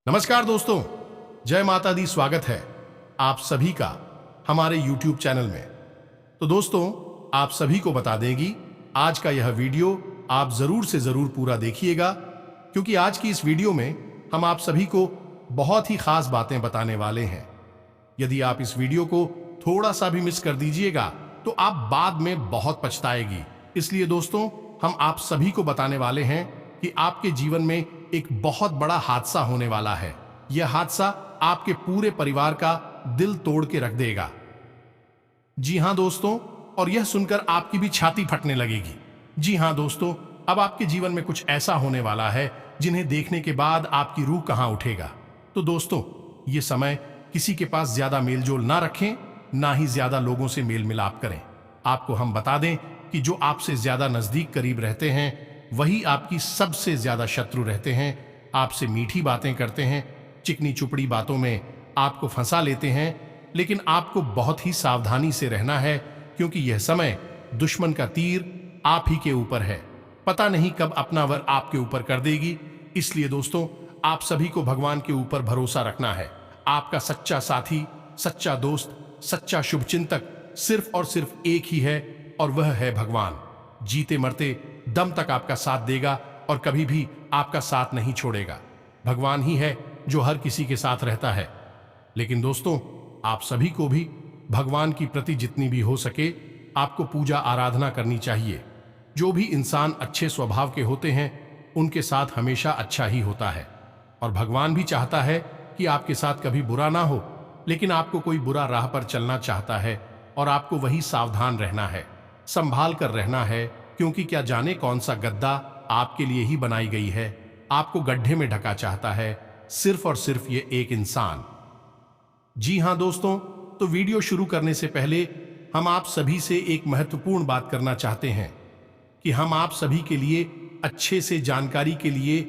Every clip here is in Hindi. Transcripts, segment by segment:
नमस्कार दोस्तों, जय माता दी। स्वागत है आप सभी का हमारे YouTube चैनल में। तो दोस्तों, आप सभी को बता देंगी आज का यह वीडियो आप जरूर से जरूर पूरा देखिएगा, क्योंकि आज की इस वीडियो में हम आप सभी को बहुत ही खास बातें बताने वाले हैं। यदि आप इस वीडियो को थोड़ा सा भी मिस कर दीजिएगा तो आप बाद में बहुत पछताएगी। इसलिए दोस्तों, हम आप सभी को बताने वाले हैं कि आपके जीवन में एक बहुत बड़ा हादसा होने वाला है। यह हादसा आपके पूरे परिवार का दिल तोड़ के रख देगा। जी हां दोस्तों, और यह सुनकर आपकी भी छाती फटने लगेगी। जी हां दोस्तों, अब आपके जीवन में कुछ ऐसा होने वाला है जिन्हें देखने के बाद आपकी रूह कहां उठेगा। तो दोस्तों, यह समय किसी के पास ज्यादा मेलजोल ना रखें, ना ही ज्यादा लोगों से मेल मिलाप करें। आपको हम बता दें कि जो आपसे ज्यादा नजदीक करीब रहते हैं वही आपकी सबसे ज्यादा शत्रु रहते हैं। आपसे मीठी बातें करते हैं, चिकनी चुपड़ी बातों में आपको फंसा लेते हैं, लेकिन आपको बहुत ही सावधानी से रहना है, क्योंकि यह समय दुश्मन का तीर आप ही के ऊपर है। पता नहीं कब अपना वर आपके ऊपर कर देगी। इसलिए दोस्तों, आप सभी को भगवान के ऊपर भरोसा रखना है। आपका सच्चा साथी, सच्चा दोस्त, सच्चा शुभचिंतक सिर्फ और सिर्फ एक ही है, और वह है भगवान। जीते मरते दम तक आपका साथ देगा और कभी भी आपका साथ नहीं छोड़ेगा। भगवान ही है जो हर किसी के साथ रहता है। लेकिन दोस्तों, आप सभी को भी भगवान की प्रति जितनी भी हो सके आपको पूजा आराधना करनी चाहिए। जो भी इंसान अच्छे स्वभाव के होते हैं उनके साथ हमेशा अच्छा ही होता है, और भगवान भी चाहता है कि आपके साथ कभी बुरा ना हो। लेकिन आपको कोई बुरा राह पर चलना चाहता है और आपको वही सावधान रहना है, संभाल कर रहना है, क्योंकि क्या जाने कौन सा गद्दा आपके लिए ही बनाई गई है। आपको गड्ढे में ढका चाहता है सिर्फ और सिर्फ ये एक इंसान। जी हां दोस्तों, तो वीडियो शुरू करने से पहले हम आप सभी से एक महत्वपूर्ण बात करना चाहते हैं कि हम आप सभी के लिए अच्छे से जानकारी के लिए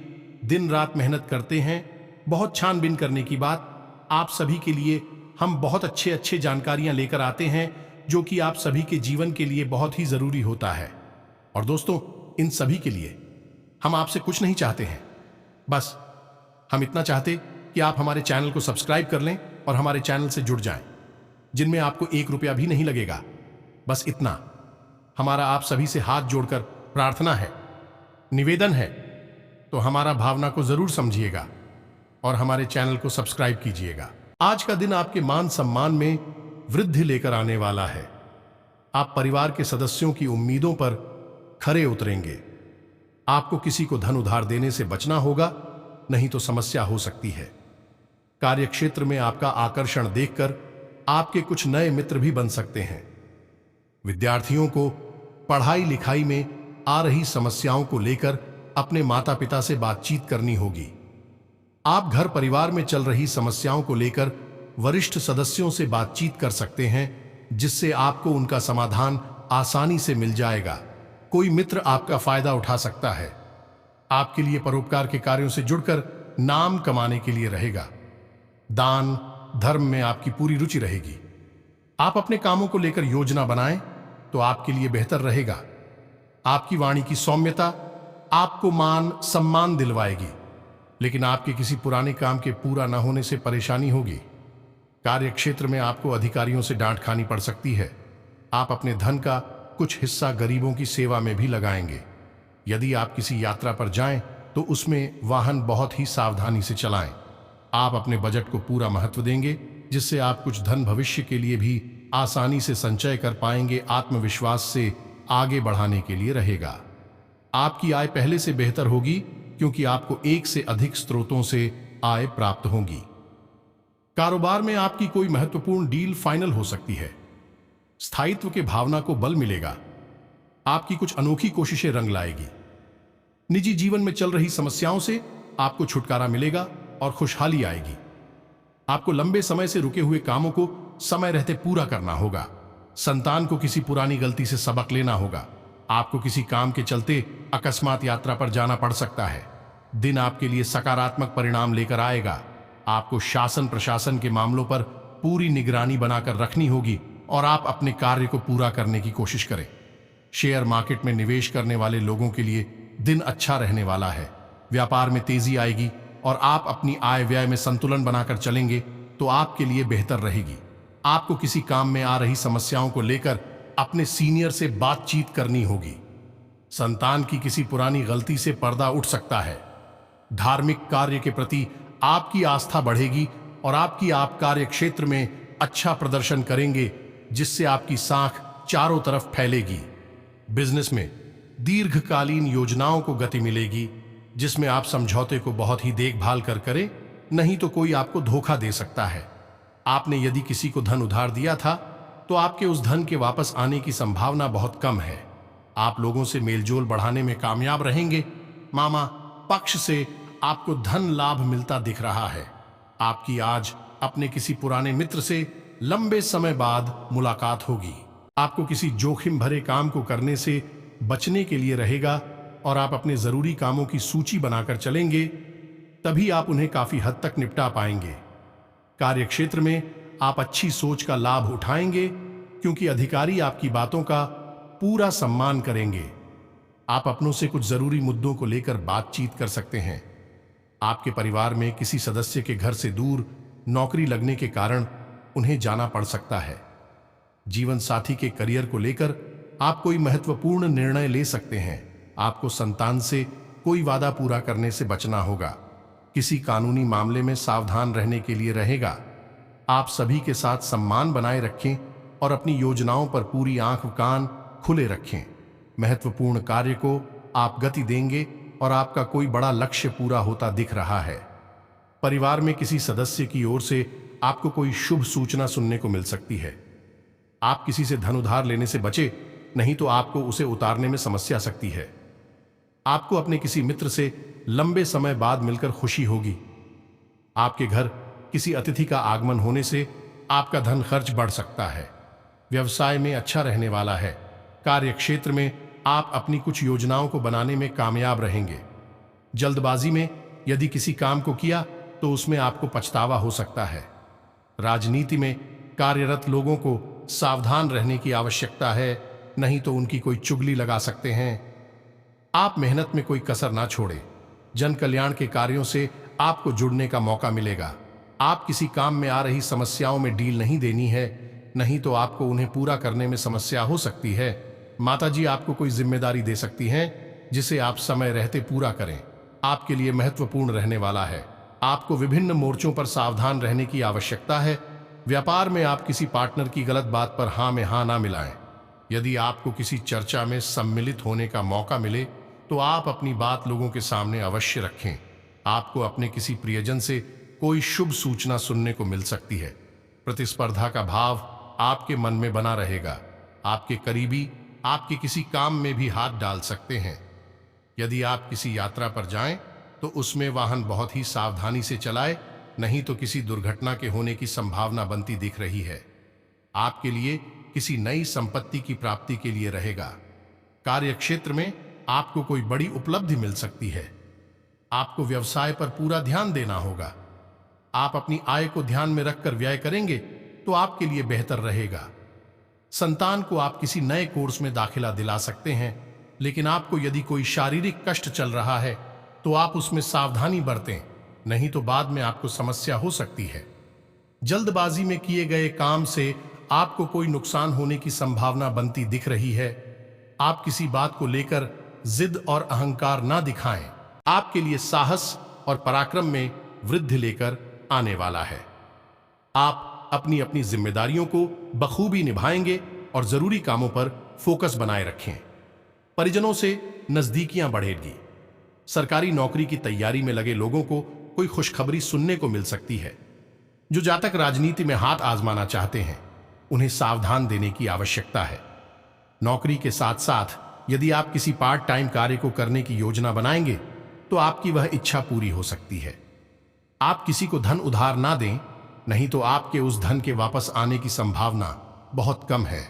दिन रात मेहनत करते हैं। बहुत छानबीन करने की बात, आप सभी के लिए हम बहुत अच्छे जानकारियां लेकर आते हैं, जो कि आप सभी के जीवन के लिए बहुत ही जरूरी होता है। और दोस्तों, इन सभी के लिए हम आपसे कुछ नहीं चाहते हैं, बस हम इतना चाहते कि आप हमारे चैनल को सब्सक्राइब कर लें और हमारे चैनल से जुड़ जाएं, जिनमें आपको 1 रुपया भी नहीं लगेगा। बस इतना हमारा आप सभी से हाथ जोड़कर प्रार्थना है, निवेदन है। तो हमारा भावना को जरूर समझिएगा और हमारे चैनल को सब्सक्राइब कीजिएगा। आज का दिन आपके मान सम्मान में वृद्धि लेकर आने वाला है। आप परिवार के सदस्यों की उम्मीदों पर खरे उतरेंगे। आपको किसी को धन उधार देने से बचना होगा, नहीं तो समस्या हो सकती है। कार्यक्षेत्र में आपका आकर्षण देखकर आपके कुछ नए मित्र भी बन सकते हैं। विद्यार्थियों को पढ़ाई लिखाई में आ रही समस्याओं को लेकर अपने माता पिता से बातचीत करनी होगी। आप घर परिवार में चल रही समस्याओं को लेकर वरिष्ठ सदस्यों से बातचीत कर सकते हैं, जिससे आपको उनका समाधान आसानी से मिल जाएगा। कोई मित्र आपका फायदा उठा सकता है। आपके लिए परोपकार के कार्यों से जुड़कर नाम कमाने के लिए रहेगा। दान धर्म में आपकी पूरी रुचि रहेगी। आप अपने कामों को लेकर योजना बनाएं तो आपके लिए बेहतर रहेगा। आपकी वाणी की सौम्यता आपको मान सम्मान दिलवाएगी, लेकिन आपके किसी पुराने काम के पूरा न होने से परेशानी होगी। कार्यक्षेत्र में आपको अधिकारियों से डांट खानी पड़ सकती है। आप अपने धन का कुछ हिस्सा गरीबों की सेवा में भी लगाएंगे। यदि आप किसी यात्रा पर जाएं तो उसमें वाहन बहुत ही सावधानी से चलाएं। आप अपने बजट को पूरा महत्व देंगे, जिससे आप कुछ धन भविष्य के लिए भी आसानी से संचय कर पाएंगे। आत्मविश्वास से आगे बढ़ाने के लिए रहेगा। आपकी आय पहले से बेहतर होगी, क्योंकि आपको एक से अधिक स्रोतों से आय प्राप्त होगी। कारोबार में आपकी कोई महत्वपूर्ण डील फाइनल हो सकती है। स्थायित्व के भावना को बल मिलेगा। आपकी कुछ अनोखी कोशिशें रंग लाएगी। निजी जीवन में चल रही समस्याओं से आपको छुटकारा मिलेगा और खुशहाली आएगी। आपको लंबे समय से रुके हुए कामों को समय रहते पूरा करना होगा। संतान को किसी पुरानी गलती से सबक लेना होगा। आपको किसी काम के चलते अकस्मात यात्रा पर जाना पड़ सकता है। दिन आपके लिए सकारात्मक परिणाम लेकर आएगा। आपको शासन प्रशासन के मामलों पर पूरी निगरानी बनाकर रखनी होगी और आप अपने कार्य को पूरा करने की कोशिश करें। शेयर मार्केट में निवेश करने वाले लोगों के लिए दिन अच्छा रहने वाला है। व्यापार में तेजी आएगी और आप अपनी आय व्यय में संतुलन बनाकर चलेंगे तो आपके लिए बेहतर रहेगी। आपको किसी काम में आ रही समस्याओं को लेकर अपने सीनियर से बातचीत करनी होगी। संतान की किसी पुरानी गलती से पर्दा उठ सकता है। धार्मिक कार्य के प्रति आपकी आस्था बढ़ेगी और आप कार्य क्षेत्र में अच्छा प्रदर्शन करेंगे, जिससे आपकी साख चारों तरफ फैलेगी। बिजनेस में दीर्घकालीन योजनाओं को गति मिलेगी, जिसमें आप समझौते को बहुत ही देखभाल कर करें, नहीं तो कोई आपको धोखा दे सकता है। आपने यदि किसी को धन उधार दिया था तो आपके उस धन के वापस आने की संभावना बहुत कम है। आप लोगों से मेलजोल बढ़ाने में कामयाब रहेंगे। मामा पक्ष से आपको धन लाभ मिलता दिख रहा है। आपकी आज अपने किसी पुराने मित्र से लंबे समय बाद मुलाकात होगी। आपको किसी जोखिम भरे काम को करने से बचने के लिए रहेगा और आप अपने जरूरी कामों की सूची बनाकर चलेंगे, तभी आप उन्हें काफी हद तक निपटा पाएंगे। कार्यक्षेत्र में आप अच्छी सोच का लाभ उठाएंगे, क्योंकि अधिकारी आपकी बातों का पूरा सम्मान करेंगे। आप अपनों से कुछ जरूरी मुद्दों को लेकर बातचीत कर सकते हैं। आपके परिवार में किसी सदस्य के घर से दूर नौकरी लगने के कारण उन्हें जाना पड़ सकता है। जीवन साथी के करियर को लेकर आप कोई महत्वपूर्ण निर्णय ले सकते हैं। आपको संतान से कोई वादा पूरा करने से बचना होगा। किसी कानूनी मामले में सावधान रहने के लिए रहेगा। आप सभी के साथ सम्मान बनाए रखें और अपनी योजनाओं पर पूरी आंख कान खुले रखें। महत्वपूर्ण कार्य को आप गति देंगे और आपका कोई बड़ा लक्ष्य पूरा होता दिख रहा है। परिवार में किसी सदस्य की ओर से आपको कोई शुभ सूचना सुनने को मिल सकती है। आप किसी से धन उधार लेने से बचे, नहीं तो आपको उसे उतारने में समस्या आ सकती है। आपको अपने किसी मित्र से लंबे समय बाद मिलकर खुशी होगी। आपके घर किसी अतिथि का आगमन होने से आपका धन खर्च बढ़ सकता है। व्यवसाय में अच्छा रहने वाला है। कार्य क्षेत्र में आप अपनी कुछ योजनाओं को बनाने में कामयाब रहेंगे। जल्दबाजी में यदि किसी काम को किया तो उसमें आपको पछतावा हो सकता है। राजनीति में कार्यरत लोगों को सावधान रहने की आवश्यकता है, नहीं तो उनकी कोई चुगली लगा सकते हैं। आप मेहनत में कोई कसर ना छोड़ें। जन कल्याण के कार्यों से आपको जुड़ने का मौका मिलेगा। आप किसी काम में आ रही समस्याओं में डील नहीं देनी है, नहीं तो आपको उन्हें पूरा करने में समस्या हो सकती है। माताजी आपको कोई जिम्मेदारी दे सकती हैं, जिसे आप समय रहते पूरा करें। आपके लिए महत्वपूर्ण रहने वाला है। आपको विभिन्न मोर्चों पर सावधान रहने की आवश्यकता है। व्यापार में आप किसी पार्टनर की गलत बात पर हाँ में हाँ ना मिलाएं। यदि आपको किसी चर्चा में सम्मिलित होने का मौका मिले तो आप अपनी बात लोगों के सामने अवश्य रखें। आपको अपने किसी प्रियजन से कोई शुभ सूचना सुनने को मिल सकती है। प्रतिस्पर्धा का भाव आपके मन में बना रहेगा। आपके करीबी आपके किसी काम में भी हाथ डाल सकते हैं। यदि आप किसी यात्रा पर जाएं तो उसमें वाहन बहुत ही सावधानी से चलाएं, नहीं तो किसी दुर्घटना के होने की संभावना बनती दिख रही है। आपके लिए किसी नई संपत्ति की प्राप्ति के लिए रहेगा। कार्य क्षेत्र में आपको कोई बड़ी उपलब्धि मिल सकती है। आपको व्यवसाय पर पूरा ध्यान देना होगा। आप अपनी आय को ध्यान में रखकर व्यय करेंगे तो आपके लिए बेहतर रहेगा। संतान को आप किसी नए कोर्स में दाखिला दिला सकते हैं, लेकिन आपको यदि कोई शारीरिक कष्ट चल रहा है तो आप उसमें सावधानी बरतें, नहीं तो बाद में आपको समस्या हो सकती है। जल्दबाजी में किए गए काम से आपको कोई नुकसान होने की संभावना बनती दिख रही है। आप किसी बात को लेकर जिद और अहंकार ना दिखाएं। आपके लिए साहस और पराक्रम में वृद्धि लेकर आने वाला है। आप अपनी अपनी जिम्मेदारियों को बखूबी निभाएंगे और जरूरी कामों पर फोकस बनाए रखें। परिजनों से नजदीकियां बढ़ेगी। सरकारी नौकरी की तैयारी में लगे लोगों को कोई खुशखबरी सुनने को मिल सकती है। जो जातक राजनीति में हाथ आजमाना चाहते हैं, उन्हें सावधान देने की आवश्यकता है। नौकरी के साथ साथ यदि आप किसी पार्ट टाइम कार्य को करने की योजना बनाएंगे तो आपकी वह इच्छा पूरी हो सकती है। आप किसी को धन उधार ना दें, नहीं तो आपके उस धन के वापस आने की संभावना बहुत कम है।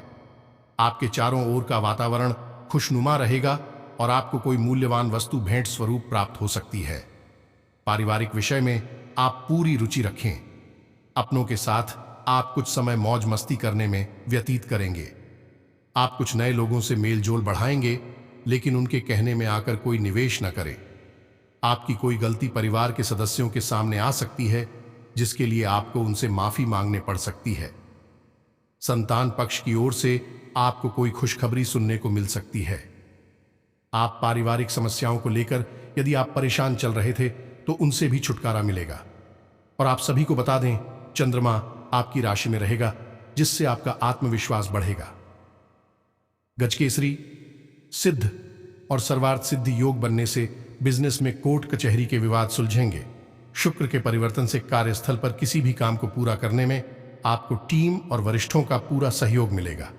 आपके चारों ओर का वातावरण खुशनुमा रहेगा और आपको कोई मूल्यवान वस्तु भेंट स्वरूप प्राप्त हो सकती है। पारिवारिक विषय में आप पूरी रुचि रखें। अपनों के साथ आप कुछ समय मौज मस्ती करने में व्यतीत करेंगे। आप कुछ नए लोगों से मेल जोल बढ़ाएंगे, लेकिन उनके कहने में आकर कोई निवेश न करें। आपकी कोई गलती परिवार के सदस्यों के सामने आ सकती है, जिसके लिए आपको उनसे माफी मांगने पड़ सकती है। संतान पक्ष की ओर से आपको कोई खुशखबरी सुनने को मिल सकती है। आप पारिवारिक समस्याओं को लेकर यदि आप परेशान चल रहे थे तो उनसे भी छुटकारा मिलेगा। और आप सभी को बता दें, चंद्रमा आपकी राशि में रहेगा, जिससे आपका आत्मविश्वास बढ़ेगा। गजकेसरी, सिद्ध और सर्वार्थ सिद्धि योग बनने से बिजनेस में कोर्ट कचहरी के विवाद सुलझेंगे। शुक्र के परिवर्तन से कार्यस्थल पर किसी भी काम को पूरा करने में आपको टीम और वरिष्ठों का पूरा सहयोग मिलेगा।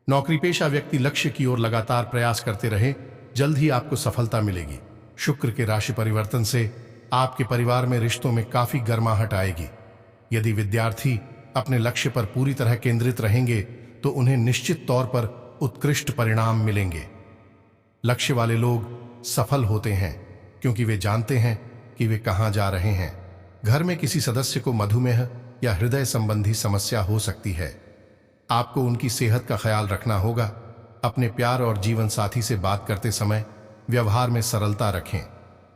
नौकरी पेशा व्यक्ति लक्ष्य की ओर लगातार प्रयास करते रहे, जल्द ही आपको सफलता मिलेगी। शुक्र के राशि परिवर्तन से आपके परिवार में रिश्तों में काफी गर्माहट आएगी। यदि विद्यार्थी अपने लक्ष्य पर पूरी तरह केंद्रित रहेंगे तो उन्हें निश्चित तौर पर उत्कृष्ट परिणाम मिलेंगे। लक्ष्य वाले लोग सफल होते हैं क्योंकि वे जानते हैं कि वे कहां जा रहे हैं। घर में किसी सदस्य को मधुमेह या हृदय संबंधी समस्या हो सकती है। आपको उनकी सेहत का ख्याल रखना होगा। अपने प्यार और जीवन साथी से बात करते समय व्यवहार में सरलता रखें।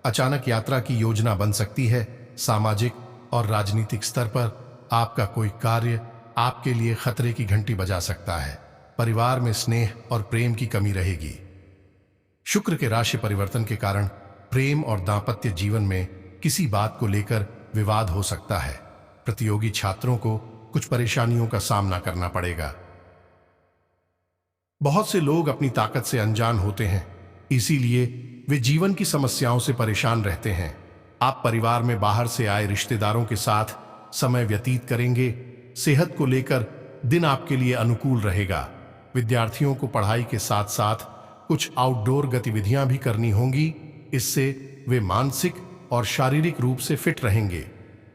अचानक यात्रा की योजना बन सकती है। सामाजिक और राजनीतिक स्तर पर आपका कोई कार्य आपके लिए खतरे की घंटी बजा सकता है। परिवार में स्नेह और प्रेम की कमी रहेगी। शुक्र के राशि परिवर्तन के कारण प्रेम और दांपत्य जीवन में किसी बात को लेकर विवाद हो सकता है। प्रतियोगी छात्रों को कुछ परेशानियों का सामना करना पड़ेगा। बहुत से लोग अपनी ताकत से अनजान होते हैं, इसीलिए वे जीवन की समस्याओं से परेशान रहते हैं। आप परिवार में बाहर से आए रिश्तेदारों के साथ समय व्यतीत करेंगे। सेहत को लेकर दिन आपके लिए अनुकूल रहेगा। विद्यार्थियों को पढ़ाई के साथ साथ कुछ आउटडोर गतिविधियां भी करनी होंगी, इससे वे मानसिक और शारीरिक रूप से फिट रहेंगे।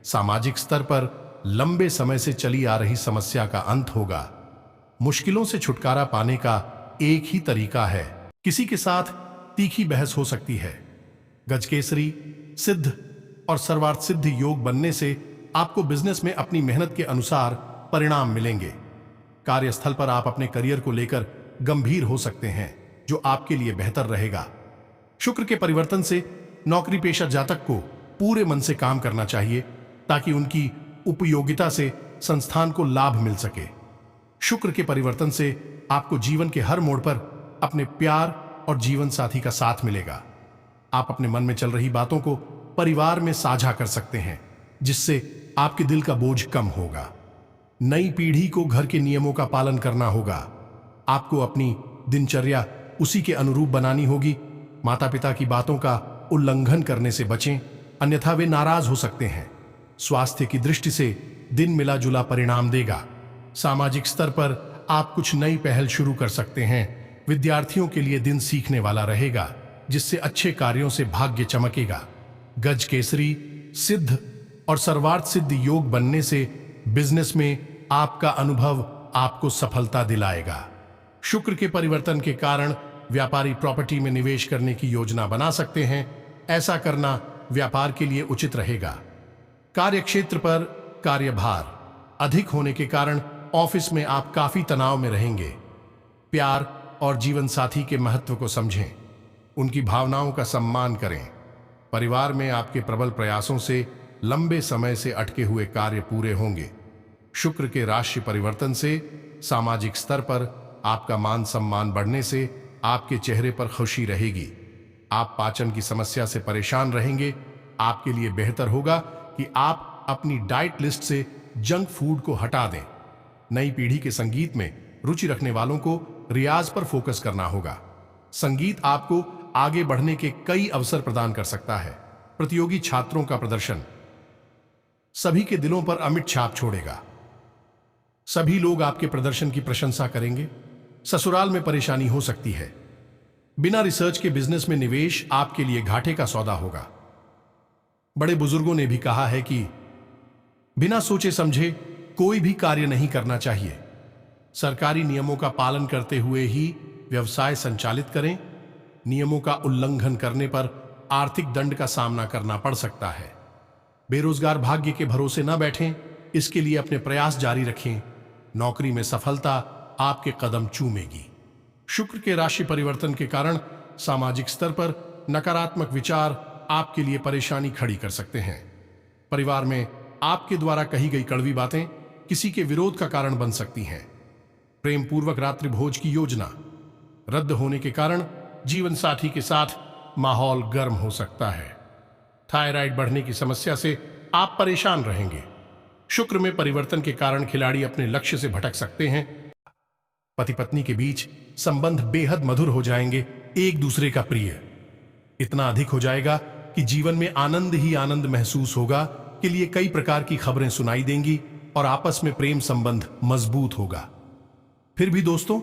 सामाजिक स्तर पर लंबे समय से चली आ रही समस्या का अंत होगा। मुश्किलों से छुटकारा पाने का एक ही तरीका है, किसी के साथ तीखी बहस हो सकती है। गजकेसरी, सिद्ध और सर्वार्थ सिद्धि योग बनने से आपको बिजनेस में अपनी मेहनत के अनुसार परिणाम मिलेंगे। कार्यस्थल पर आप अपने करियर को लेकर गंभीर हो सकते हैं, जो आपके लिए बेहतर रहेगा। शुक्र के परिवर्तन से नौकरी पेशा जातक को पूरे मन से काम करना चाहिए ताकि उनकी उपयोगिता से संस्थान को लाभ मिल सके। शुक्र के परिवर्तन से आपको जीवन के हर मोड़ पर अपने प्यार और जीवन साथी का साथ मिलेगा। आप अपने मन में चल रही बातों को परिवार में साझा कर सकते हैं, जिससे आपके दिल का बोझ कम होगा। नई पीढ़ी को घर के नियमों का पालन करना होगा। आपको अपनी दिनचर्या उसी के अनुरूप बनानी होगी। माता पिता की बातों का उल्लंघन करने से बचें, अन्यथा वे नाराज हो सकते हैं। स्वास्थ्य की दृष्टि से दिन मिला जुला परिणाम देगा। सामाजिक स्तर पर आप कुछ नई पहल शुरू कर सकते हैं। विद्यार्थियों के लिए दिन सीखने वाला रहेगा, जिससे अच्छे कार्यों से भाग्य चमकेगा। गज केसरी, सिद्ध और सर्वार्थ सिद्ध योग बनने से बिजनेस में आपका अनुभव आपको सफलता दिलाएगा। शुक्र के परिवर्तन के कारण व्यापारी प्रॉपर्टी में निवेश करने की योजना बना सकते हैं। ऐसा करना व्यापार के लिए उचित रहेगा। कार्यक्षेत्र पर कार्यभार अधिक होने के कारण ऑफिस में आप काफी तनाव में रहेंगे। प्यार और जीवन साथी के महत्व को समझें, उनकी भावनाओं का सम्मान करें। परिवार में आपके प्रबल प्रयासों से लंबे समय से अटके हुए कार्य पूरे होंगे। शुक्र के राशि परिवर्तन से सामाजिक स्तर पर आपका मान सम्मान बढ़ने से आपके चेहरे पर खुशी रहेगी। आप पाचन की समस्या से परेशान रहेंगे। आपके लिए बेहतर होगा कि आप अपनी डाइट लिस्ट से जंक फूड को हटा दें। नई पीढ़ी के संगीत में रुचि रखने वालों को रियाज पर फोकस करना होगा। संगीत आपको आगे बढ़ने के कई अवसर प्रदान कर सकता है। प्रतियोगी छात्रों का प्रदर्शन सभी के दिलों पर अमिट छाप छोड़ेगा। सभी लोग आपके प्रदर्शन की प्रशंसा करेंगे। ससुराल में परेशानी हो सकती है। बिना रिसर्च के बिजनेस में निवेश आपके लिए घाटे का सौदा होगा। बड़े बुजुर्गों ने भी कहा है कि बिना सोचे समझे कोई भी कार्य नहीं करना चाहिए। सरकारी नियमों का पालन करते हुए ही व्यवसाय संचालित करें। नियमों का उल्लंघन करने पर आर्थिक दंड का सामना करना पड़ सकता है। बेरोजगार भाग्य के भरोसे न बैठें, इसके लिए अपने प्रयास जारी रखें। नौकरी में सफलता आपके कदम चूमेगी। शुक्र के राशि परिवर्तन के कारण सामाजिक स्तर पर नकारात्मक विचार आपके लिए परेशानी खड़ी कर सकते हैं। परिवार में आपके द्वारा कही गई कड़वी बातें किसी के विरोध का कारण बन सकती हैं। प्रेम पूर्वक रात्रि भोज की योजना रद्द होने के कारण जीवन साथी के साथ माहौल गर्म हो सकता है। थायराइड बढ़ने की समस्या से आप परेशान रहेंगे। शुक्र में परिवर्तन के कारण खिलाड़ी अपने लक्ष्य से भटक सकते हैं। पति पत्नी के बीच संबंध बेहद मधुर हो जाएंगे, एक दूसरे का प्रिय इतना अधिक हो जाएगा कि जीवन में आनंद ही आनंद महसूस होगा। के लिए कई प्रकार की खबरें सुनाई देंगी और आपस में प्रेम संबंध मजबूत होगा। फिर भी दोस्तों,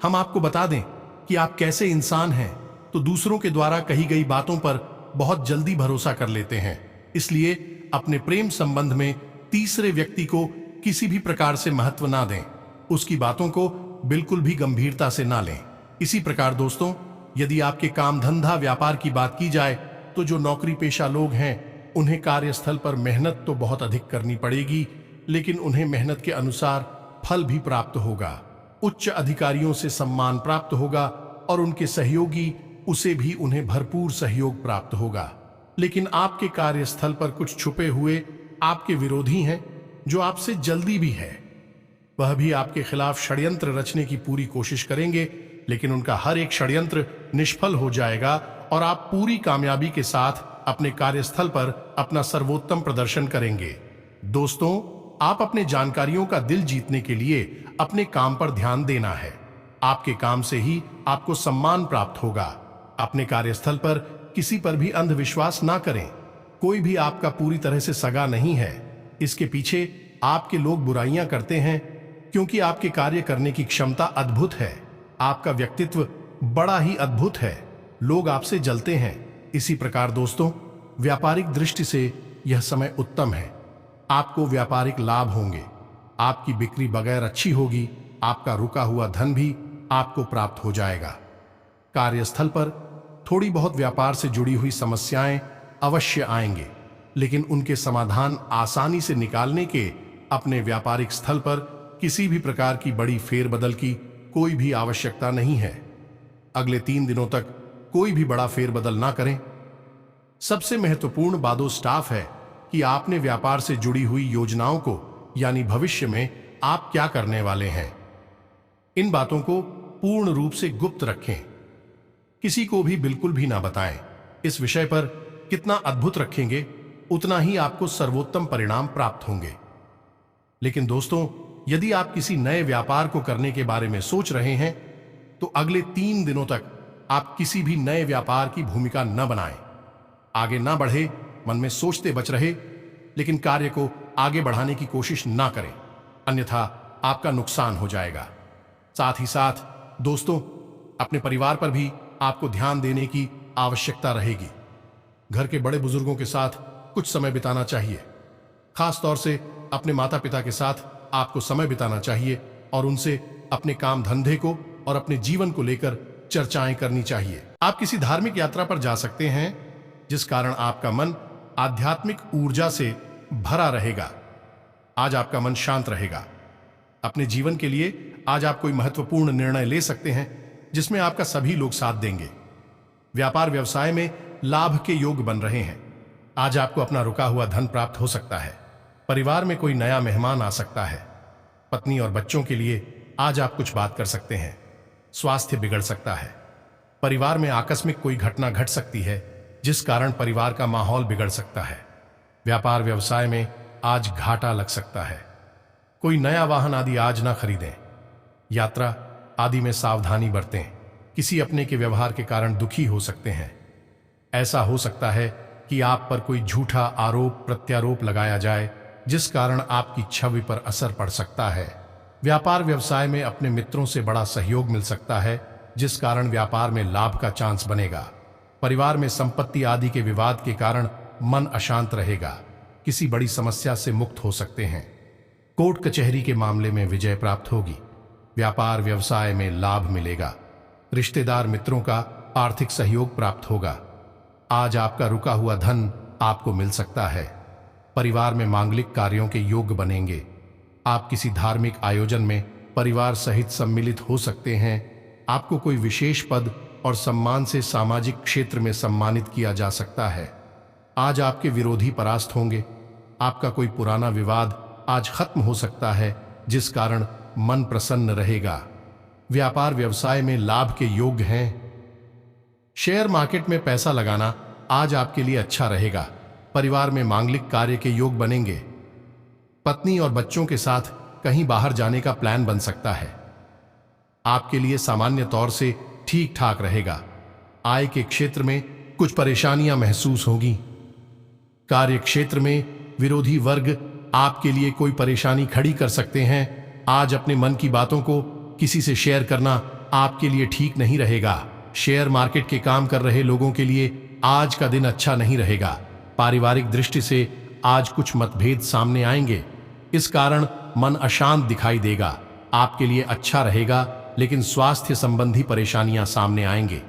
हम आपको बता दें कि आप कैसे इंसान हैं तो दूसरों के द्वारा कही गई बातों पर बहुत जल्दी भरोसा कर लेते हैं। इसलिए अपने प्रेम संबंध में तीसरे व्यक्ति को किसी भी प्रकार से महत्व ना दें, उसकी बातों को बिल्कुल भी गंभीरता से ना लें। इसी प्रकार दोस्तों, यदि आपके काम धंधा व्यापार की बात की जाए तो जो नौकरी पेशा लोग हैं उन्हें कार्यस्थल पर मेहनत तो बहुत अधिक करनी पड़ेगी, लेकिन उन्हें मेहनत के अनुसार फल भी प्राप्त होगा। उच्च अधिकारियों से सम्मान प्राप्त होगा और उनके सहयोगी उसे भी उन्हें भरपूर सहयोग प्राप्त होगा। लेकिन आपके कार्यस्थल पर कुछ छुपे हुए आपके विरोधी हैं जो आपसे जल्दी भी है। वह भी आपके खिलाफ षड्यंत्र रचने की पूरी कोशिश करेंगे, लेकिन उनका हर एक षड्यंत्र निष्फल हो जाएगा और आप पूरी कामयाबी के साथ अपने कार्यस्थल पर अपना सर्वोत्तम प्रदर्शन करेंगे। दोस्तों, आप अपने जानकारियों का दिल जीतने के लिए अपने काम पर ध्यान देना है। आपके काम से ही आपको सम्मान प्राप्त होगा। अपने कार्यस्थल पर किसी पर भी अंधविश्वास ना करें। कोई भी आपका पूरी तरह से सगा नहीं है। इसके पीछे आपके लोग बुराइयां करते हैं क्योंकि आपके कार्य करने की क्षमता अद्भुत है। आपका व्यक्तित्व बड़ा ही अद्भुत है। लोग आपसे जलते हैं। इसी प्रकार दोस्तों, व्यापारिक दृष्टि से यह समय उत्तम है। आपको व्यापारिक लाभ होंगे। आपकी बिक्री बगैर अच्छी होगी। आपका रुका हुआ धन भी आपको प्राप्त हो जाएगा। कार्यस्थल पर थोड़ी बहुत व्यापार से जुड़ी हुई समस्याएं अवश्य आएंगे, लेकिन उनके समाधान आसानी से निकालने के अपने व्यापारिक स्थल पर किसी भी प्रकार की बड़ी फेरबदल की कोई भी आवश्यकता नहीं है। अगले 3 दिनों तक कोई भी बड़ा फेरबदल ना करें। सबसे महत्वपूर्ण बात स्टाफ है कि आपने व्यापार से जुड़ी हुई योजनाओं को, यानी भविष्य में आप क्या करने वाले हैं, इन बातों को पूर्ण रूप से गुप्त रखें। किसी को भी बिल्कुल भी ना बताएं। इस विषय पर कितना अद्भुत रखेंगे उतना ही आपको सर्वोत्तम परिणाम प्राप्त होंगे। लेकिन दोस्तों, यदि आप किसी नए व्यापार को करने के बारे में सोच रहे हैं तो अगले 3 दिनों तक आप किसी भी नए व्यापार की भूमिका न बनाएं। आगे ना बढ़े, मन में सोचते बच रहे, लेकिन कार्य को आगे बढ़ाने की कोशिश ना करें, अन्यथा आपका नुकसान हो जाएगा। साथ ही साथ दोस्तों, अपने परिवार पर भी आपको ध्यान देने की आवश्यकता रहेगी। घर के बड़े बुजुर्गों के साथ कुछ समय बिताना चाहिए। खास तौर से अपने माता पिता के साथ आपको समय बिताना चाहिए और उनसे अपने काम धंधे को और अपने जीवन को लेकर चर्चाएं करनी चाहिए। आप किसी धार्मिक यात्रा पर जा सकते हैं, जिस कारण आपका मन आध्यात्मिक ऊर्जा से भरा रहेगा। आज आपका मन शांत रहेगा। अपने जीवन के लिए आज आप कोई महत्वपूर्ण निर्णय ले सकते हैं जिसमें आपका सभी लोग साथ देंगे। व्यापार व्यवसाय में लाभ के योग बन रहे हैं। आज आपको अपना रुका हुआ धन प्राप्त हो सकता है। परिवार में कोई नया मेहमान आ सकता है। पत्नी और बच्चों के लिए आज आप कुछ बात कर सकते हैं। स्वास्थ्य बिगड़ सकता है। परिवार में आकस्मिक कोई घटना घट सकती है जिस कारण परिवार का माहौल बिगड़ सकता है। व्यापार व्यवसाय में आज घाटा लग सकता है। कोई नया वाहन आदि आज ना खरीदें। यात्रा आदि में सावधानी बरतें। किसी अपने के व्यवहार के कारण दुखी हो सकते हैं। ऐसा हो सकता है कि आप पर कोई झूठा आरोप प्रत्यारोप लगाया जाए जिस कारण आपकी छवि पर असर पड़ सकता है। व्यापार व्यवसाय में अपने मित्रों से बड़ा सहयोग मिल सकता है जिस कारण व्यापार में लाभ का चांस बनेगा। परिवार में संपत्ति आदि के विवाद के कारण मन अशांत रहेगा। किसी बड़ी समस्या से मुक्त हो सकते हैं। कोर्ट कचहरी के मामले में विजय प्राप्त होगी। व्यापार व्यवसाय में लाभ मिलेगा। रिश्तेदार मित्रों का आर्थिक सहयोग प्राप्त होगा। आज आपका रुका हुआ धन आपको मिल सकता है। परिवार में मांगलिक कार्यों के योग बनेंगे। आप किसी धार्मिक आयोजन में परिवार सहित सम्मिलित हो सकते हैं। आपको कोई विशेष पद और सम्मान से सामाजिक क्षेत्र में सम्मानित किया जा सकता है। आज आपके विरोधी परास्त होंगे। आपका कोई पुराना विवाद आज खत्म हो सकता है, जिस कारण मन प्रसन्न रहेगा। व्यापार व्यवसाय में लाभ के योग हैं। शेयर मार्केट में पैसा लगाना आज आपके लिए अच्छा रहेगा। परिवार में मांगलिक कार्य के योग बनेंगे। पत्नी और बच्चों के साथ कहीं बाहर जाने का प्लान बन सकता है। आपके लिए सामान्य तौर से ठीक ठाक रहेगा। आय के क्षेत्र में कुछ परेशानियां महसूस होगी। कार्य क्षेत्र में विरोधी वर्ग आपके लिए कोई परेशानी खड़ी कर सकते हैं। आज अपने मन की बातों को किसी से शेयर करना आपके लिए ठीक नहीं रहेगा। शेयर मार्केट के काम कर रहे लोगों के लिए आज का दिन अच्छा नहीं रहेगा। पारिवारिक दृष्टि से आज कुछ मतभेद सामने आएंगे। इस कारण मन अशांत दिखाई देगा। आपके लिए अच्छा रहेगा, लेकिन स्वास्थ्य संबंधी परेशानियां सामने आएंगे।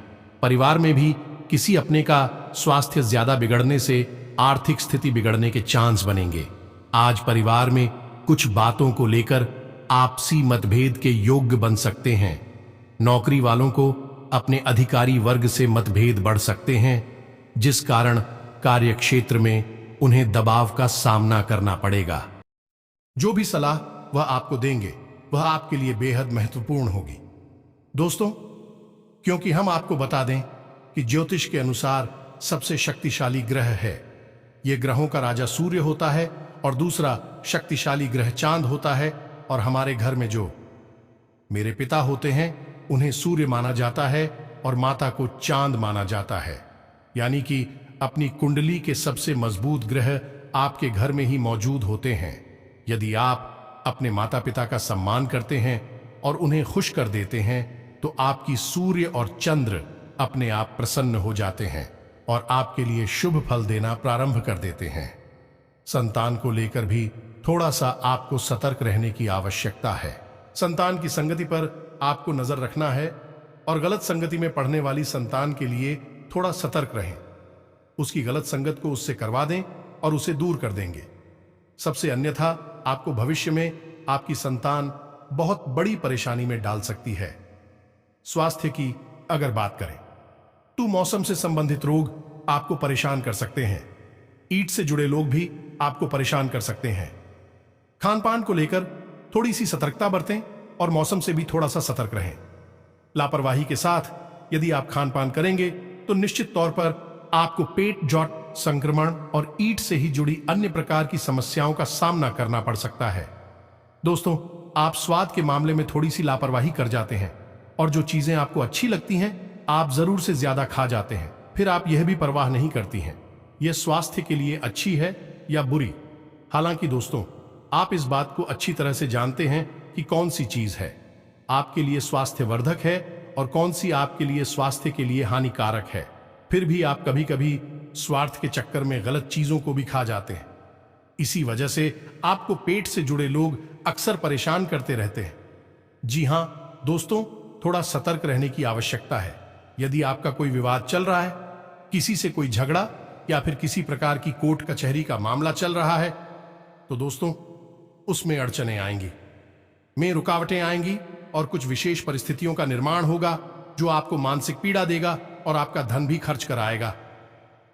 परिवार में भी किसी अपने का स्वास्थ्य ज्यादा बिगड़ने से आर्थिक स्थिति बिगड़ने के चांस बनेंगे। आज परिवार में कुछ बातों को लेकर आपसी मतभेद के योग्य बन सकते हैं। नौकरी वालों को अपने अधिकारी वर्ग से मतभेद बढ़ सकते हैं, जिस कारण कार्य क्षेत्र में उन्हें दबाव का सामना करना पड़ेगा। जो भी सलाह वह आपको देंगे वह आपके लिए बेहद महत्वपूर्ण होगी। दोस्तों, क्योंकि हम आपको बता दें कि ज्योतिष के अनुसार सबसे शक्तिशाली ग्रह है। यह ग्रहों का राजा सूर्य होता है और दूसरा शक्तिशाली ग्रह चांद होता है। और हमारे घर में जो मेरे पिता होते हैं उन्हें सूर्य माना जाता है और माता को चांद माना जाता है। यानी कि अपनी कुंडली के सबसे मजबूत ग्रह आपके घर में ही मौजूद होते हैं। यदि आप अपने माता पिता का सम्मान करते हैं और उन्हें खुश कर देते हैं तो आपकी सूर्य और चंद्र अपने आप प्रसन्न हो जाते हैं और आपके लिए शुभ फल देना प्रारंभ कर देते हैं। संतान को लेकर भी थोड़ा सा आपको सतर्क रहने की आवश्यकता है। संतान की संगति पर आपको नजर रखना है और गलत संगति में पढ़ने वाली संतान के लिए थोड़ा सतर्क रहें। उसकी गलत संगत को उससे करवा दें और उसे दूर कर देंगे। सबसे अन्यथा आपको भविष्य में आपकी संतान बहुत बड़ी परेशानी में डाल सकती है। स्वास्थ्य की अगर बात करें तो मौसम से संबंधित रोग आपको परेशान कर सकते हैं। ईंट से जुड़े लोग भी आपको परेशान कर सकते हैं। खान पान को लेकर थोड़ी सी सतर्कता बरतें और मौसम से भी थोड़ा सा सतर्क रहें। लापरवाही के साथ यदि आप खान पान करेंगे तो निश्चित तौर पर आपको पेट जॉट संक्रमण और ईंट से ही जुड़ी अन्य प्रकार की समस्याओं का सामना करना पड़ सकता है। दोस्तों, आप स्वाद के मामले में थोड़ी सी लापरवाही कर जाते हैं और जो चीजें आपको अच्छी लगती हैं आप जरूर से ज्यादा खा जाते हैं। फिर आप यह भी परवाह नहीं करती हैं यह स्वास्थ्य के लिए अच्छी है या बुरी। हालांकि दोस्तों, आप इस बात को अच्छी तरह से जानते हैं कि कौन सी चीज है आपके लिए स्वास्थ्यवर्धक है और कौन सी आपके लिए स्वास्थ्य के लिए हानिकारक है। फिर भी आप कभी कभी स्वार्थ के चक्कर में गलत चीजों को भी खा जाते हैं। इसी वजह से आपको पेट से जुड़े लोग अक्सर परेशान करते रहते हैं। जी हां दोस्तों, थोड़ा सतर्क रहने की आवश्यकता है। यदि आपका कोई विवाद चल रहा है, किसी से कोई झगड़ा या फिर किसी प्रकार की कोर्ट कचहरी का मामला चल रहा है, तो दोस्तों उसमें अड़चनें आएंगी, में रुकावटें आएंगी और कुछ विशेष परिस्थितियों का निर्माण होगा जो आपको मानसिक पीड़ा देगा और आपका धन भी खर्च कराएगा।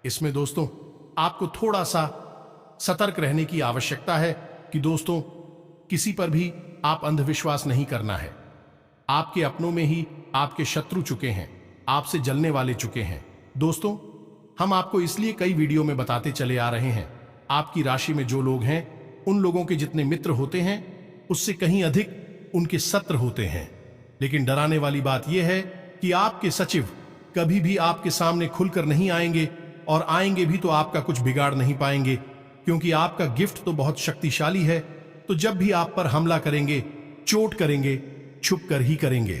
इसमें दोस्तों आपको थोड़ा सा सतर्क रहने की आवश्यकता है कि दोस्तों किसी पर भी आप अंधविश्वास नहीं करना है। आपके अपनों में ही आपके शत्रु चुके हैं, आपसे जलने वाले चुके हैं। दोस्तों, हम आपको इसलिए कई वीडियो में बताते चले आ रहे हैं, आपकी राशि में जो लोग हैं उन लोगों के जितने मित्र होते हैं उससे कहीं अधिक उनके शत्रु होते हैं। लेकिन डराने वाली बात यह है कि आपके सचिव कभी भी आपके सामने खुलकर नहीं आएंगे और आएंगे भी तो आपका कुछ बिगाड़ नहीं पाएंगे, क्योंकि आपका गिफ्ट तो बहुत शक्तिशाली है। तो जब भी आप पर हमला करेंगे, चोट करेंगे, छुप कर ही करेंगे।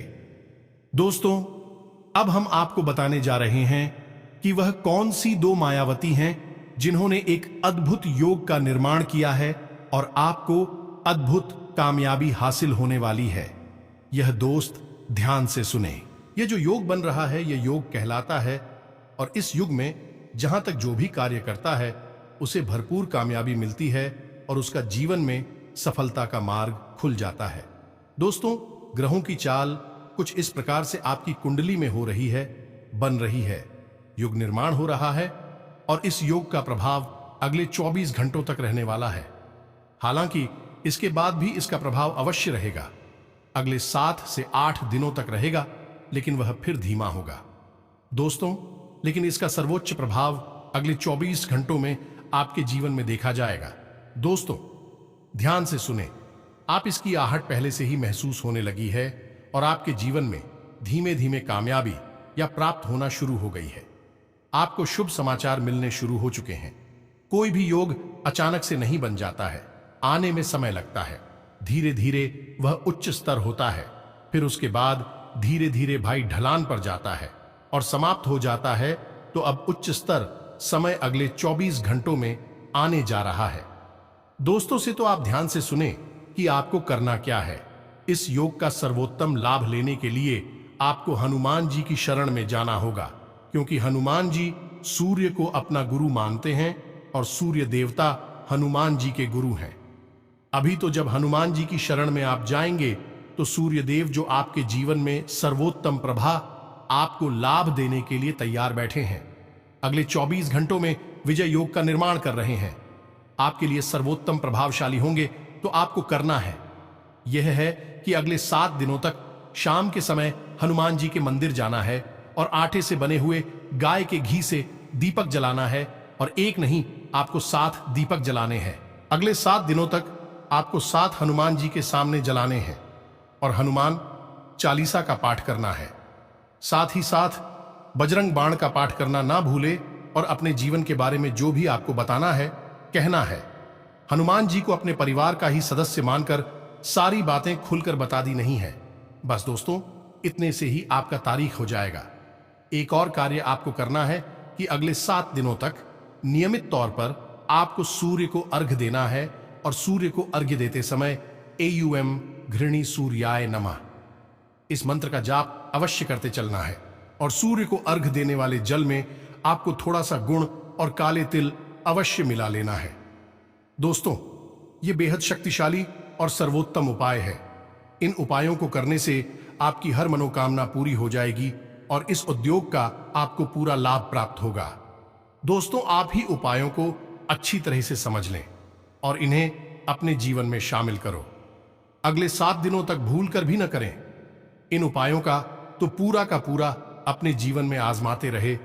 दोस्तों, अब हम आपको बताने जा रहे हैं कि वह कौन सी दो मायावती हैं जिन्होंने एक अद्भुत योग का निर्माण किया है और आपको अद्भुत कामयाबी हासिल होने वाली है। यह दोस्त ध्यान से सुने। यह जो योग बन रहा है यह योग कहलाता है और इस युग में जहां तक जो भी कार्य करता है उसे भरपूर कामयाबी मिलती है और उसका जीवन में सफलता का मार्ग खुल जाता है। दोस्तों, ग्रहों की चाल कुछ इस प्रकार से आपकी कुंडली में हो रही है, बन रही है। युग निर्माण हो रहा है और इस योग का प्रभाव अगले 24 घंटों तक रहने वाला है। हालांकि इसके बाद भी इसका प्रभाव अवश्य रहेगा, अगले 7 से 8 दिनों तक रहेगा, लेकिन वह फिर धीमा होगा। दोस्तों, लेकिन इसका सर्वोच्च प्रभाव अगले 24 घंटों में आपके जीवन में देखा जाएगा। दोस्तों, ध्यान से सुने, आप इसकी आहट पहले से ही महसूस होने लगी है और आपके जीवन में धीमे धीमे कामयाबी या प्राप्त होना शुरू हो गई है। आपको शुभ समाचार मिलने शुरू हो चुके हैं। कोई भी योग अचानक से नहीं बन जाता है, आने में समय लगता है। धीरे धीरे वह उच्च स्तर होता है, फिर उसके बाद धीरे धीरे भाई ढलान पर जाता है और समाप्त हो जाता है। तो अब उच्च स्तर समय अगले 24 घंटों में आने जा रहा है। दोस्तों से तो आप ध्यान से सुने कि आपको करना क्या है। इस योग का सर्वोत्तम लाभ लेने के लिए आपको हनुमान जी की शरण में जाना होगा, क्योंकि हनुमान जी सूर्य को अपना गुरु मानते हैं और सूर्य देवता हनुमान जी के गुरु हैं। अभी तो जब हनुमान जी की शरण में आप जाएंगे तो सूर्य देव जो आपके जीवन में सर्वोत्तम प्रभाव आपको लाभ देने के लिए तैयार बैठे हैं। अगले 24 घंटों में विजय योग का निर्माण कर रहे हैं, आपके लिए सर्वोत्तम प्रभावशाली होंगे। तो आपको करना है यह है कि अगले 7 दिनों तक शाम के समय हनुमान जी के मंदिर जाना है और आटे से बने हुए गाय के घी से दीपक जलाना है, और एक नहीं, आपको 7 दीपक जलाने हैं। अगले 7 दिनों तक आपको 7 हनुमान जी के सामने जलाने हैं और हनुमान चालीसा का पाठ करना है। साथ ही साथ बजरंग बाण का पाठ करना ना भूले और अपने जीवन के बारे में जो भी आपको बताना है, कहना है। हनुमान जी को अपने परिवार का ही सदस्य मानकर सारी बातें खुलकर बता दी नहीं है। बस दोस्तों, इतने से ही आपका तारीख हो जाएगा। एक और कार्य आपको करना है कि अगले 7 दिनों तक नियमित तौर पर आपको सूर्य को अर्घ्य देना है और सूर्य को अर्घ्य देते समय AUM घृणी सूर्याय नमः इस मंत्र का जाप अवश्य करते चलना है। और सूर्य को अर्घ्य देने वाले जल में आपको थोड़ा सा गुण और काले तिल अवश्य मिला लेना है। दोस्तों, ये बेहद शक्तिशाली और सर्वोत्तम उपाय है। इन उपायों को करने से आपकी हर मनोकामना पूरी हो जाएगी और इस उद्योग का आपको पूरा लाभ प्राप्त होगा। दोस्तों, आप ही उपायों को अच्छी तरह से समझ लें और इन्हें अपने जीवन में शामिल करो। अगले 7 दिनों तक भूल कर भी न करें। इन उपायों का तो पूरा का पूरा अपने जीवन में आजमाते रहे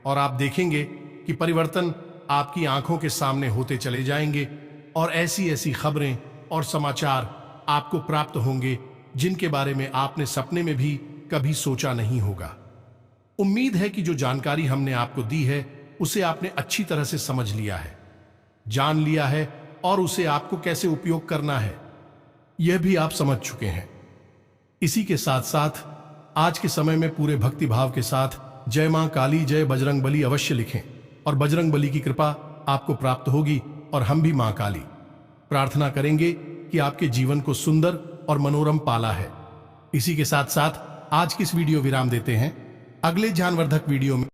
और आप देखेंगे कि परिवर्तन आपकी आंखों के सामने होते चले जाएंगे और ऐसी ऐसी खबरें और समाचार आपको प्राप्त होंगे जिनके बारे में आपने सपने में भी कभी सोचा नहीं होगा। उम्मीद है कि जो जानकारी हमने आपको दी है उसे आपने अच्छी तरह से समझ लिया है, जान लिया है और उसे आपको कैसे उपयोग करना है यह भी आप समझ चुके हैं। इसी के साथ साथ आज के समय में पूरे भक्ति भाव के साथ जय मां काली जय बजरंग बली अवश्य लिखें और बजरंग बली की कृपा आपको प्राप्त होगी और हम भी मां काली प्रार्थना करेंगे कि आपके जीवन को सुंदर और मनोरम पाला है। इसी के साथ साथ आज की इस वीडियो विराम देते हैं। अगले ज्ञानवर्धक वीडियो में